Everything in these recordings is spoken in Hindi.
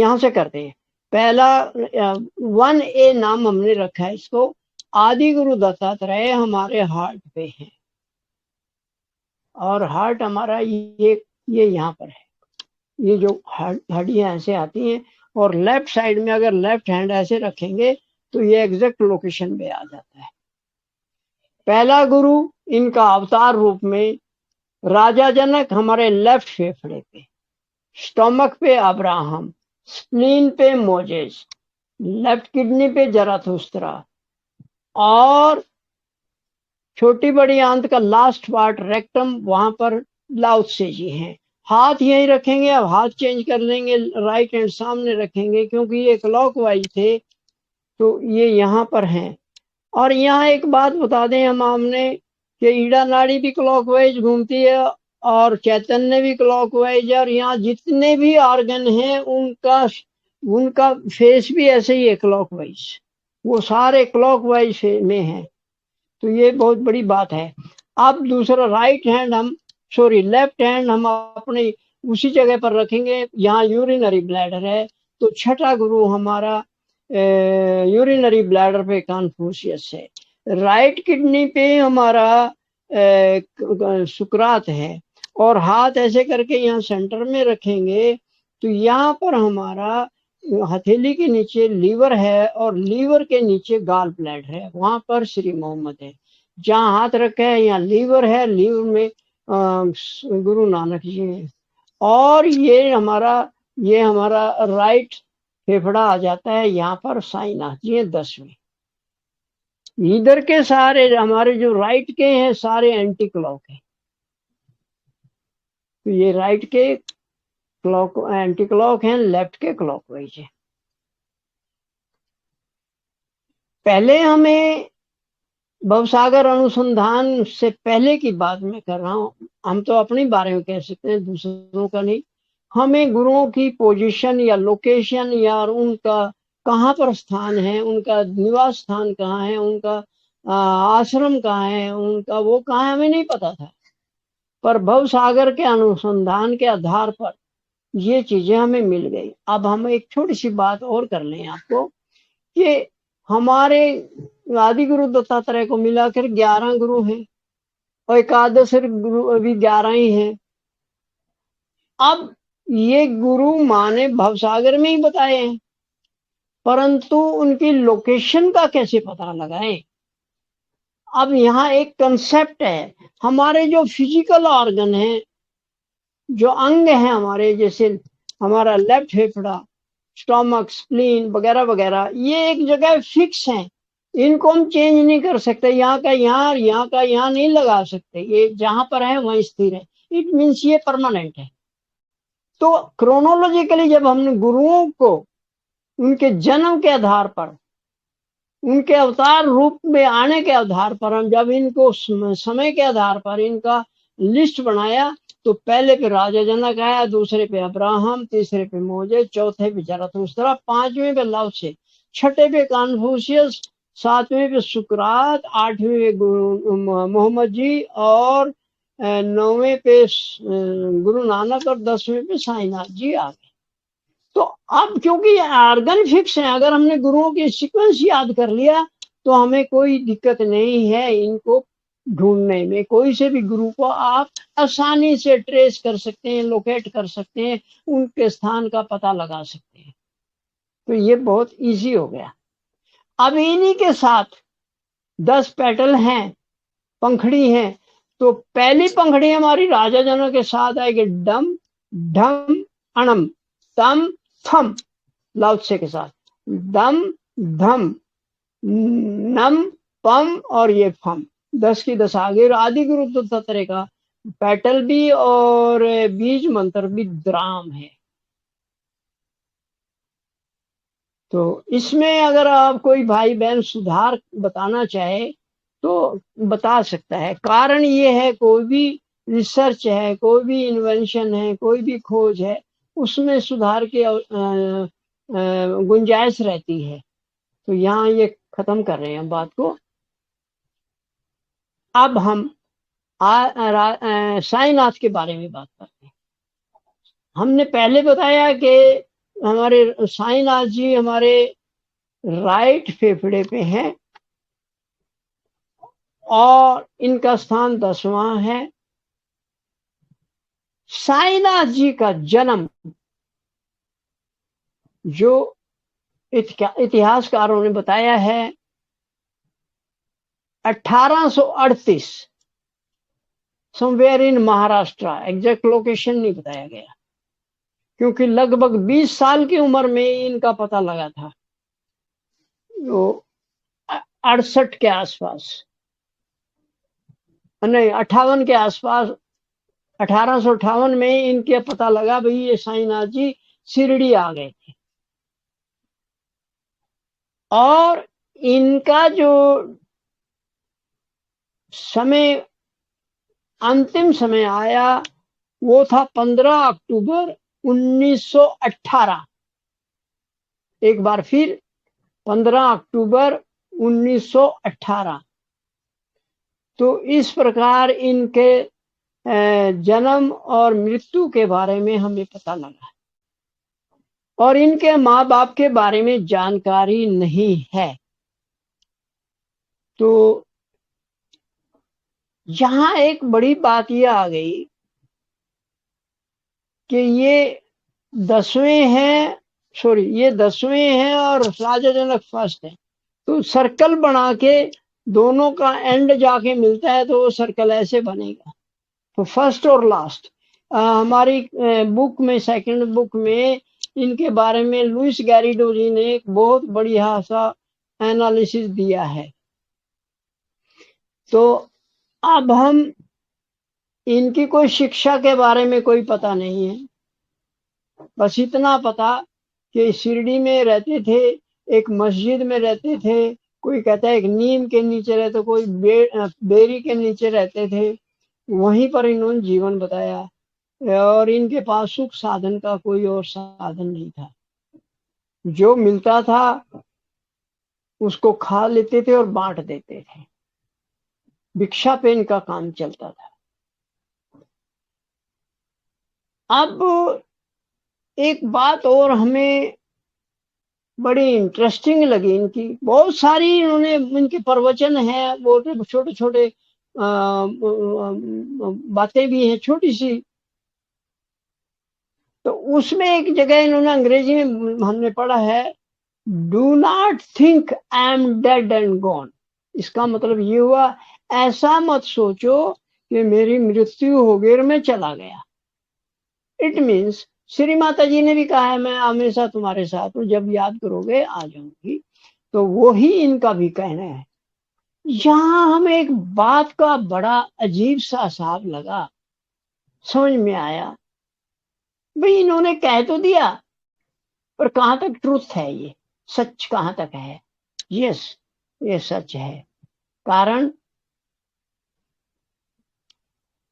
यहां से करते हैं। पहला 1A नाम हमने रखा है इसको। आदि गुरु दत्तात्रेय हमारे हार्ट पे हैं, और हार्ट हमारा ये यहाँ पर है। ये जो हड्डियां ऐसे आती हैं, और लेफ्ट साइड में अगर लेफ्ट हैंड ऐसे रखेंगे तो ये एग्जैक्ट लोकेशन पे आ जाता है। पहला गुरु इनका अवतार रूप में राजा जनक हमारे लेफ्ट फेफड़े पे, स्टोमक पे अब्राहम, स्प्लीन पे मोजेस, लेफ्ट किडनी पे जराथुस्त्रा, और छोटी बड़ी आंत का लास्ट पार्ट रेक्टम, वहां पर लाओत्से जी हैं। हाथ यहीं रखेंगे। अब हाथ चेंज कर लेंगे, राइट हैंड सामने रखेंगे, क्योंकि ये क्लॉकवाइज थे तो ये यहाँ पर हैं। और यहाँ एक बात बता दें हम आपने कि ईड़ा नाड़ी भी क्लॉकवाइज घूमती है, और चैतन्य भी क्लॉकवाइज है, और यहाँ जितने भी ऑर्गन हैं उनका उनका फेस भी ऐसे ही है क्लॉकवाइज, वो सारे क्लॉकवाइज में है। तो ये बहुत बड़ी बात है। अब दूसरा राइट हैंड हम लेफ्ट हैंड हम अपने उसी जगह पर रखेंगे, यहाँ यूरिनरी ब्लैडर है। तो छठा गुरु हमारा यूरिनरी ब्लैडर पे कॉन्फ्यूशियस है। राइट किडनी पे हमारा सुकरात है। और हाथ ऐसे करके यहाँ सेंटर में रखेंगे तो यहाँ पर हमारा हथेली के नीचे लीवर है, और लीवर के नीचे गाल ब्लैडर है, वहां पर श्री मोहम्मद है। जहाँ हाथ रखा है यहाँ लीवर है, लीवर में गुरु नानक जी है। और ये हमारा राइट फेफड़ा आ जाता है, यहाँ पर साईनाथ जी है 10वें। इधर के सारे हमारे जो राइट के हैं सारे एंटी क्लॉक है। तो ये राइट के क्लॉक एंटी क्लॉक हैं, लेफ्ट के क्लॉकवाइज है। पहले हमें भवसागर अनुसंधान से पहले की बात मैं कर रहा हूँ, हम तो अपने बारे में कह सकते हैं, दूसरों का नहीं। हमें गुरुओं की पोजीशन या लोकेशन या उनका कहाँ पर स्थान है, उनका निवास स्थान कहाँ है, उनका आश्रम कहाँ है, उनका वो कहाँ है, हमें नहीं पता था। पर भवसागर के अनुसंधान के आधार पर ये चीजें हमें मिल गई। अब हम एक छोटी सी बात और कर लें आपको कि हमारे आदि गुरु दत्तात्रेय को मिलाकर 11 गुरु हैं, और एकादश गुरु अभी 11 ही हैं। अब ये गुरु माने भवसागर में ही बताए हैं, परंतु उनकी लोकेशन का कैसे पता लगाएं। अब यहाँ एक कंसेप्ट है, हमारे जो फिजिकल ऑर्गन है, जो अंग है हमारे, जैसे हमारा लेफ्ट फेफड़ा, स्टोमक, स्प्लीन वगैरह वगैरह, ये एक जगह फिक्स है, इनको हम चेंज नहीं कर सकते। यहाँ का यहाँ, यहाँ का यहाँ नहीं लगा सकते, ये जहां पर है वहीं स्थिर है। इट मीन्स ये परमानेंट है। तो क्रोनोलॉजिकली जब हमने गुरुओं को उनके जन्म के आधार पर, उनके अवतार रूप में आने के आधार पर, हम जब इनको समय के आधार पर इनका लिस्ट बनाया, तो पहले पे राजा जनक आया, दूसरे पे अब्राहम, तीसरे पे मोजे, चौथे पे जराथुस्त्रा, पांचवें पे लाओत्से, छठे पे कन्फ्यूशियस, सातवें पे सुकरात, आठवें पे मोहम्मद जी, और नौवें पे गुरु नानक, और 10वें पे साईनाथ जी आ गए। तो अब क्योंकि ऑर्गन फिक्स है, अगर हमने गुरुओं की सीक्वेंस याद कर लिया तो हमें कोई दिक्कत नहीं है इनको ढूंढने में। कोई से भी गुरु को आप आसानी से ट्रेस कर सकते हैं, लोकेट कर सकते हैं, उनके स्थान का पता लगा सकते हैं। तो ये बहुत इजी हो गया। अब इन्हीं के साथ 10 पेटल हैं, पंखड़ी हैं। तो पहली पंखड़ी हमारी राजा जनों के साथ आएगी, डम ढम अणम तम थम, लाउत्से के साथ दम धम नम पम, और ये फम, 10 की 10 आ गई। और आदि गुरु दत्तात्रेय का पेटल भी और बीज मंत्र भी द्राम है। तो इसमें अगर आप कोई भाई बहन सुधार बताना चाहे तो बता सकता है। कारण ये है, कोई भी रिसर्च है, कोई भी इन्वेंशन है, कोई भी खोज है, उसमें सुधार की गुंजाइश रहती है। तो यहाँ ये खत्म कर रहे हैं बात को। अब हम साईनाथ के बारे में बात करते हैं। हमने पहले बताया कि हमारे साईनाथ जी हमारे राइट फेफड़े पे हैं और इनका स्थान 10वां है। साईनाथ जी का जन्म जो इतिहासकारों ने बताया है 1838 somewhere in Maharashtra, exact location नहीं बताया गया क्योंकि लगभग 20 साल की उम्र में इनका पता लगा था, जो 68 के आसपास, नहीं 58 के आसपास, 1858 में इनके पता लगा भाई ये साईनाथ जी शिरडी आ गए थे। और इनका जो समय, अंतिम समय आया वो था 15 अक्टूबर 1918। एक बार फिर 15 अक्टूबर 1918। तो इस प्रकार इनके जन्म और मृत्यु के बारे में हमें पता लगा और इनके माँ बाप के बारे में जानकारी नहीं है। तो यहाँ एक बड़ी बात यह आ गई कि ये 10वें हैं, सॉरी ये 10वें हैं और राजा जनक फर्स्ट है। तो सर्कल बना के दोनों का एंड जाके मिलता है तो वो सर्कल ऐसे बनेगा। तो फर्स्ट और लास्ट हमारी बुक में, सेकंड बुक में इनके बारे में लुइस गैरिडो जी ने एक बहुत बढ़िया सा एनालिसिस दिया है। तो अब हम इनकी कोई शिक्षा के बारे में कोई पता नहीं है, बस इतना पता कि शिरडी में रहते थे, एक मस्जिद में रहते थे, कोई कहता है एक नीम के नीचे रहते, कोई बेरी के नीचे रहते थे, वहीं पर इन्होंने जीवन बताया और इनके पास सुख साधन का कोई और साधन नहीं था। जो मिलता था उसको खा लेते थे और बांट देते थे, भिक्षा पे इनका काम चलता था। अब एक बात और हमें बड़ी इंटरेस्टिंग लगी, इनकी बहुत सारी, इन्होंने इनके प्रवचन है, बहुत छोटे छोटे बातें भी हैं छोटी सी। तो उसमें एक जगह इन्होंने अंग्रेजी में हमने पढ़ा है, do not think I am dead and gone. इसका मतलब ये हुआ, ऐसा मत सोचो कि मेरी मृत्यु हो गई और मैं चला गया। इट मीन्स श्री माता जी ने भी कहा है मैं हमेशा तुम्हारे साथ हूँ, जब याद करोगे आ जाऊंगी। तो वो ही इनका भी कहना है। यहाँ हमें एक बात का बड़ा अजीब सा हिसाब लगा, समझ में आया भाई इन्होंने कह तो दिया पर कहां तक ट्रूथ है, ये सच कहां तक है। यस, ये सच है। कारण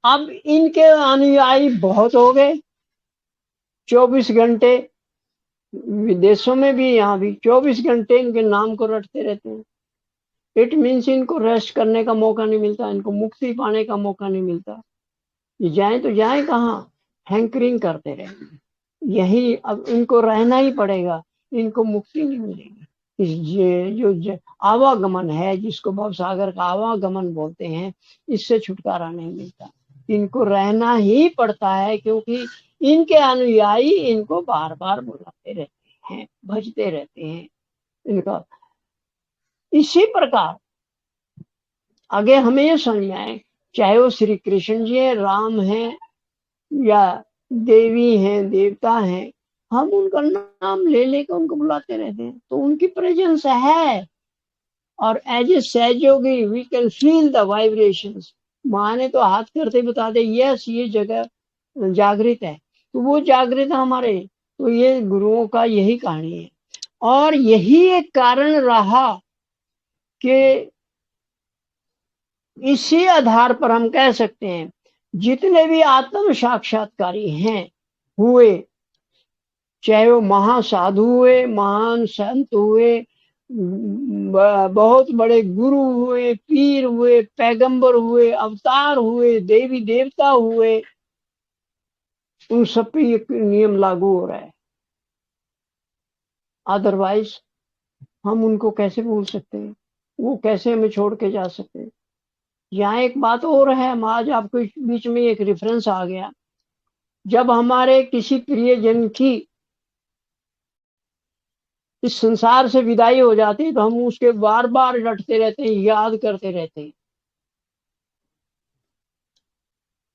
अब इनके अनुयायी बहुत हो गए, 24 घंटे विदेशों में भी, यहाँ भी 24 घंटे इनके नाम को रटते रहते हैं। इट मीन्स इनको रेस्ट करने का मौका नहीं मिलता, इनको मुक्ति पाने का मौका नहीं मिलता। ये जाए तो जाए कहाँ, हैंकरिंग करते रहेंगे यही। अब इनको रहना ही पड़ेगा, इनको मुक्ति नहीं मिलेगी। जो आवागमन है, जिसको भवसागर का आवागमन बोलते हैं, इससे छुटकारा नहीं मिलता, इनको रहना ही पड़ता है क्योंकि इनके अनुयायी इनको बार बार बुलाते रहते हैं, भजते रहते हैं इनका। इसी प्रकार आगे हमें ये समझ में आए, चाहे वो श्री कृष्ण जी है, राम है, या देवी हैं, देवता हैं, हम उनका नाम ले लेकर उनको बुलाते रहते हैं तो उनकी प्रेजेंस है। और एज ए सहयोगी we can feel the vibrations. माँ ने तो हाथ करते बता दे यस ये जगह जागृत है, तो वो जागृत हमारे। तो ये गुरुओं का यही कहानी है और यही एक कारण रहा कि इसी आधार पर हम कह सकते हैं जितने भी आत्म साक्षात्कारी हैं हुए, चाहे वो महासाधु हुए, महान संत हुए, बहुत बड़े गुरु हुए, पीर हुए, पैगंबर हुए, अवतार हुए, देवी देवता हुए, उन सब पे एक नियम लागू हो रहा है अदरवाइज हम उनको कैसे भूल सकते हैं, वो कैसे हमें छोड़ के जा सकते हैं। यहाँ एक बात और है, हम आज आपको बीच में एक रेफरेंस आ गया, जब हमारे किसी प्रियजन की इस संसार से विदाई हो जाती है तो हम उसके बार बार रटते रहते हैं, याद करते रहते हैं।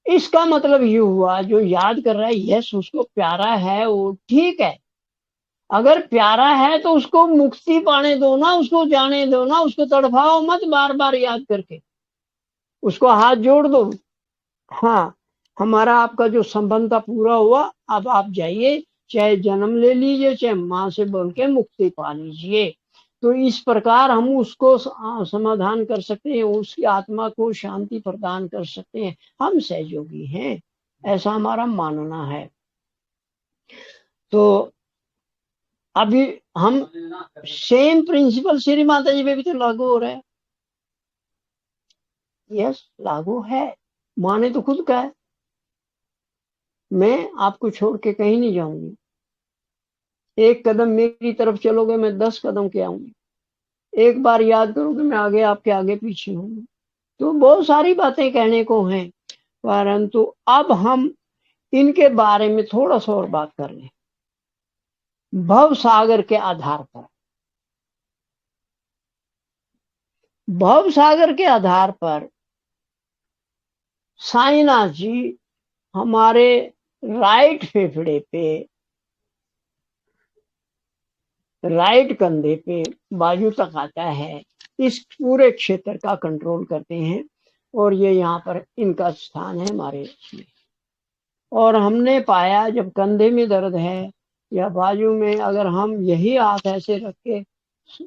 इसका मतलब ये हुआ, जो याद कर रहा है यस उसको प्यारा है, वो ठीक है। अगर प्यारा है तो उसको मुक्ति पाने दो ना, उसको जाने दो ना, उसको तड़फाओ मत बार बार याद करके, उसको हाथ जोड़ दो। हाँ, हमारा आपका जो संबंध था पूरा हुआ, अब आप जाइए, चाहे जन्म ले लीजिए, चाहे माँ से बोल के मुक्ति पा लीजिए। तो इस प्रकार हम उसको समाधान कर सकते हैं, उसकी आत्मा को शांति प्रदान कर सकते हैं, हम सहयोगी हैं, ऐसा हमारा मानना है। तो अभी हम सेम प्रिंसिपल श्री माता जी पे भी तो लागू हो रहा है। यस, लागू है, माँ ने तो खुद कहा है, मैं आपको छोड़ के कहीं नहीं जाऊंगी, एक कदम मेरी तरफ चलोगे मैं 10 कदम के आऊंगी, एक बार याद करोगे मैं आगे आपके आगे पीछे हूँ। तो बहुत सारी बातें कहने को हैं, परंतु अब हम इनके बारे में थोड़ा सा और बात कर लें। भव सागर के आधार पर, भव सागर के आधार पर साईनाथ जी हमारे राइट फेफड़े पे, राइट कंधे पे, बाजू तक आता है, इस पूरे क्षेत्र का कंट्रोल करते हैं, और ये यहाँ पर इनका स्थान है हमारे इसमें। और हमने पाया जब कंधे में दर्द है या बाजू में, अगर हम यही हाथ ऐसे रख के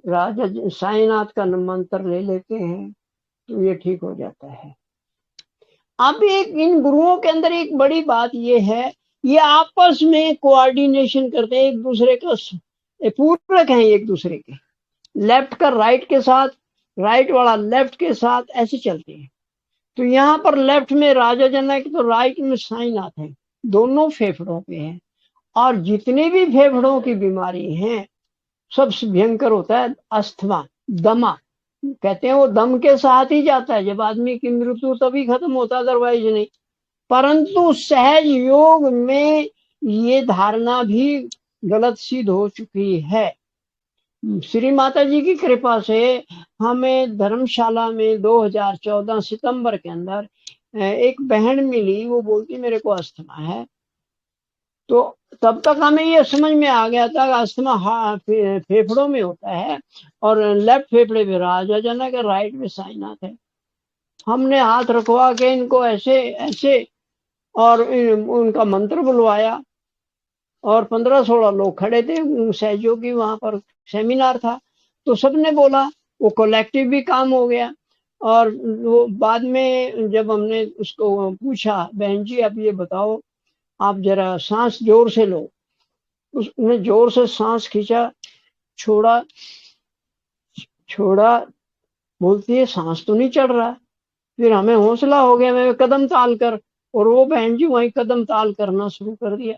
राजा साईनाथ का मंत्र ले लेते हैं तो ये ठीक हो जाता है। अब एक इन गुरुओं के अंदर एक बड़ी बात ये है, ये आपस में कोऑर्डिनेशन करते हैं, एक दूसरे का पूरक हैं एक दूसरे के, लेफ्ट का राइट के साथ, राइट वाला लेफ्ट के साथ, ऐसे चलते हैं। तो यहाँ पर लेफ्ट में राजा जनक तो राइट में साईनाथ है, दोनों फेफड़ों पे है। और जितनी भी फेफड़ों की बीमारी है, सबसे भयंकर होता है अस्थमा, दमा, कहते हैं वो दम के साथ ही जाता है, जब आदमी की मृत्यु तभी खत्म होता, अदरवाइज नहीं। परंतु सहज योग में ये धारणा भी गलत सिद्ध हो चुकी है। श्री माता जी की कृपा से हमें धर्मशाला में 2014 सितंबर के अंदर एक बहन मिली, वो बोलती मेरे को अस्थमा है। तो तब तक हमें ये समझ में आ गया था अस्थमा फेफड़ों में होता है, और लेफ्ट फेफड़े पे राजा जनक है, राइट में साईनाथ है। हमने हाथ रखवा के इनको ऐसे ऐसे, और उनका मंत्र बुलवाया, और 15-16 लोग खड़े थे सहयोगी, वहां पर सेमिनार था, तो सबने बोला, वो कलेक्टिव भी काम हो गया। और वो बाद में जब हमने उसको पूछा, बहन जी आप ये बताओ, आप जरा सांस जोर से लो, उसने जोर से सांस खींचा, छोड़ा, छोड़ा, बोलती है सांस तो नहीं चढ़ रहा। फिर हमें हौसला हो गया, मैं कदम ताल कर, और वो बहन जी वहीं कदम ताल करना शुरू कर दिया,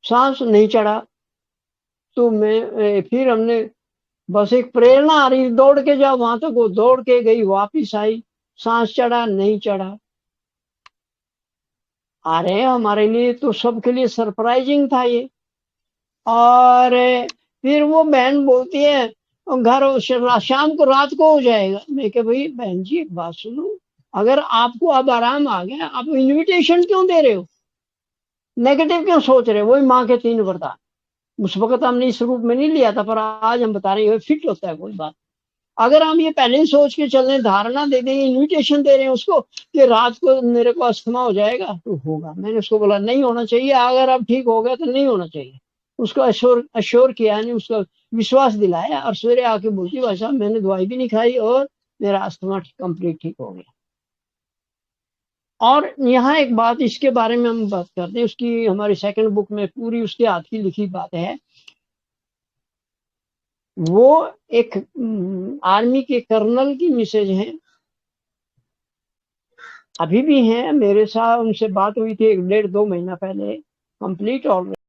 सांस नहीं चढ़ा। तो मैं फिर हमने, बस एक प्रेरणा आ रही दौड़ के जाओ वहां तक, वो दौड़ के गई, वापिस आई, सांस चढ़ा नहीं चढ़ा। अरे हमारे लिए तो सबके लिए सरप्राइजिंग था ये। और फिर वो बहन बोलती है घर शाम को रात को हो जाएगा। मैं कह भाई बहन जी एक बात सुनो, अगर आपको अब आराम आ गया, आप इनविटेशन क्यों दे रहे हो, नेगेटिव क्यों सोच रहे हो। वही माँ के 3 वरदान, उस वक्त हमने इस रूप में नहीं लिया था, पर आज हम बता रहे हैं फिट होता है कोई बात। अगर हम ये पहले ही सोच के चल रहे, धारणा दे दें, इन्विटेशन दे रहे हैं उसको कि रात को मेरे को अस्थमा हो जाएगा, तो होगा। मैंने उसको बोला नहीं होना चाहिए, अगर अब ठीक हो गया तो नहीं होना चाहिए। उसको अश्योर किया, नहीं उसका विश्वास दिलाया, और सवेरे आके बोलती भाई साहब मैंने दवाई भी नहीं खाई और मेरा अस्थमा कंप्लीट ठीक हो गया। और यहाँ एक बात इसके बारे में हम बात करते हैं, उसकी हमारी सेकंड बुक में पूरी उसके हाथ की लिखी बात है। वो एक आर्मी के कर्नल की मिसेज है, अभी भी हैं मेरे साथ, उनसे बात हुई थी 1-1.5-2 महीना पहले, कंप्लीट ऑलरेडी।